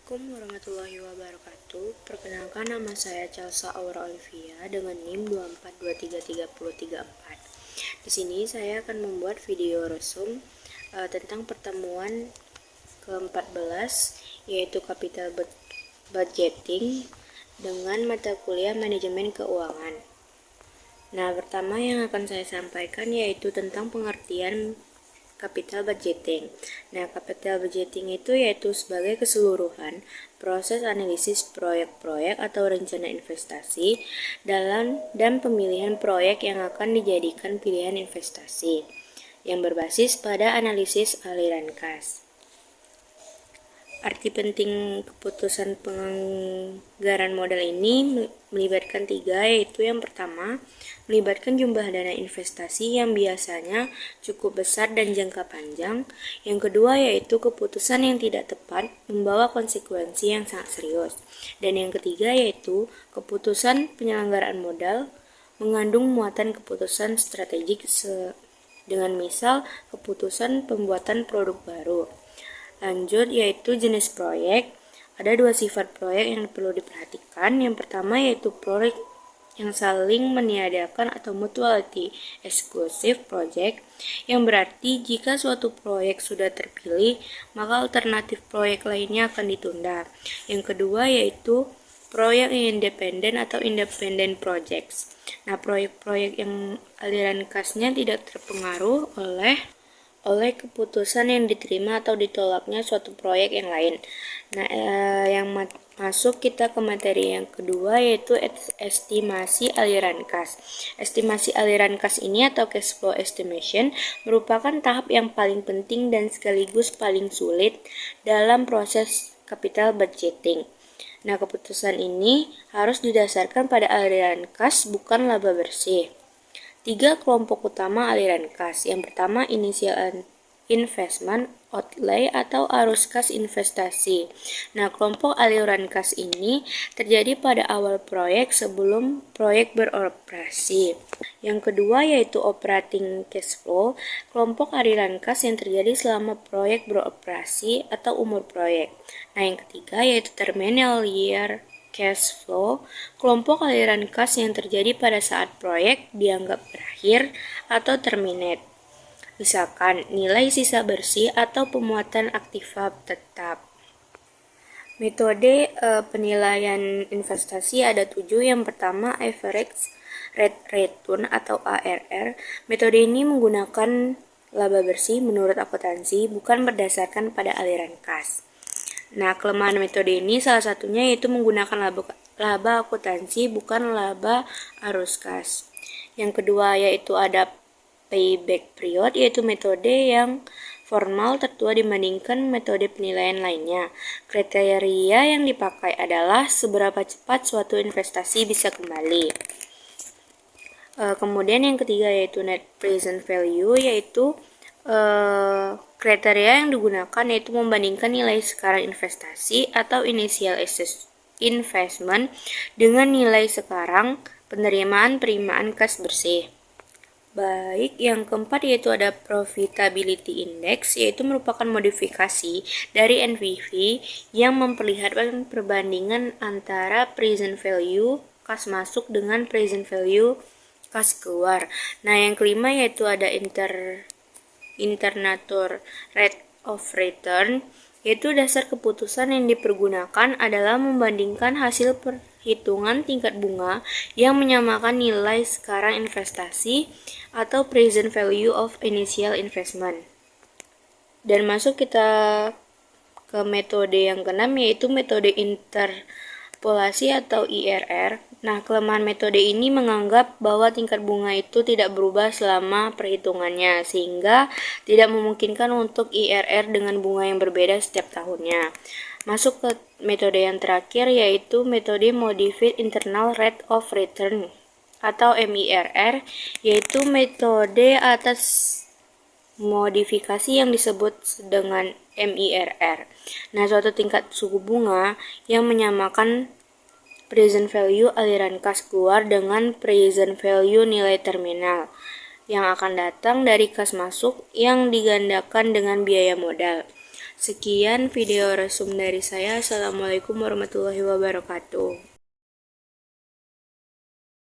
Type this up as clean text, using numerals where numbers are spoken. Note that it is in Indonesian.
Assalamualaikum warahmatullahi wabarakatuh. Perkenalkan, nama saya Chelsea Aura Olivia dengan NIM 2423334. Di sini saya akan membuat video resum tentang pertemuan ke-14, yaitu capital budgeting dengan mata kuliah manajemen keuangan. Nah, pertama yang akan saya sampaikan yaitu tentang pengertian capital budgeting. Nah, capital budgeting itu yaitu sebagai keseluruhan proses analisis proyek-proyek atau rencana investasi dan pemilihan proyek yang akan dijadikan pilihan investasi yang berbasis pada analisis aliran kas. Arti penting keputusan penganggaran modal ini melibatkan 3, yaitu yang pertama, melibatkan jumlah dana investasi yang biasanya cukup besar dan jangka panjang. Yang kedua, yaitu keputusan yang tidak tepat membawa konsekuensi yang sangat serius. Dan yang ketiga, yaitu keputusan penyelenggaraan modal mengandung muatan keputusan strategik dengan misal keputusan pembuatan produk baru. Lanjut, yaitu jenis proyek. Ada 2 sifat proyek yang perlu diperhatikan. Yang pertama yaitu proyek yang saling meniadakan atau mutuality exclusive project, yang berarti jika suatu proyek sudah terpilih, maka alternatif proyek lainnya akan ditunda. Yang kedua yaitu proyek yang independen atau independent projects. Nah, proyek-proyek yang aliran kasnya tidak terpengaruh oleh keputusan yang diterima atau ditolaknya suatu proyek yang lain. Nah, yang masuk kita ke materi yang kedua yaitu estimasi aliran kas. Estimasi aliran kas ini atau cash flow estimation merupakan tahap yang paling penting dan sekaligus paling sulit dalam proses capital budgeting. Nah, keputusan ini harus didasarkan pada aliran kas, bukan laba bersih. 3 kelompok utama aliran kas. Yang pertama, initial investment outlay atau arus kas investasi. Nah, kelompok aliran kas ini terjadi pada awal proyek sebelum proyek beroperasi. Yang kedua yaitu operating cash flow, kelompok aliran kas yang terjadi selama proyek beroperasi atau umur proyek. Nah, yang ketiga yaitu terminal year cash flow, kelompok aliran kas yang terjadi pada saat proyek dianggap berakhir atau terminate. Misalkan nilai sisa bersih atau pemuatan aktiva tetap. Metode penilaian investasi ada 7. Yang pertama, average rate return atau ARR. Metode ini menggunakan laba bersih menurut akuntansi, bukan berdasarkan pada aliran kas. Nah, kelemahan metode ini salah satunya yaitu menggunakan laba akuntansi, bukan laba arus kas. Yang kedua yaitu ada payback period, yaitu metode yang formal tertua dibandingkan metode penilaian lainnya. Kriteria yang dipakai adalah seberapa cepat suatu investasi bisa kembali. Kemudian yang ketiga yaitu net present value, yaitu kriteria yang digunakan yaitu membandingkan nilai sekarang investasi atau initial investment dengan nilai sekarang penerimaan kas bersih. Baik, yang keempat yaitu ada profitability index, yaitu merupakan modifikasi dari NPV yang memperlihatkan perbandingan antara present value kas masuk dengan present value kas keluar. Nah, yang kelima yaitu ada internal rate of return, yaitu dasar keputusan yang dipergunakan adalah membandingkan hasil perhitungan tingkat bunga yang menyamakan nilai sekarang investasi atau present value of initial investment. Dan masuk kita ke metode yang keenam yaitu metode interpolasi atau IRR. Nah, kelemahan metode ini menganggap bahwa tingkat bunga itu tidak berubah selama perhitungannya, sehingga tidak memungkinkan untuk IRR dengan bunga yang berbeda setiap tahunnya. Masuk ke metode yang terakhir yaitu metode Modified Internal Rate of Return atau MIRR, yaitu metode atas modifikasi yang disebut dengan MIRR. Nah, suatu tingkat suku bunga yang menyamakan present value aliran kas keluar dengan present value nilai terminal yang akan datang dari kas masuk yang digandakan dengan biaya modal. Sekian video resum dari saya. Assalamualaikum warahmatullahi wabarakatuh.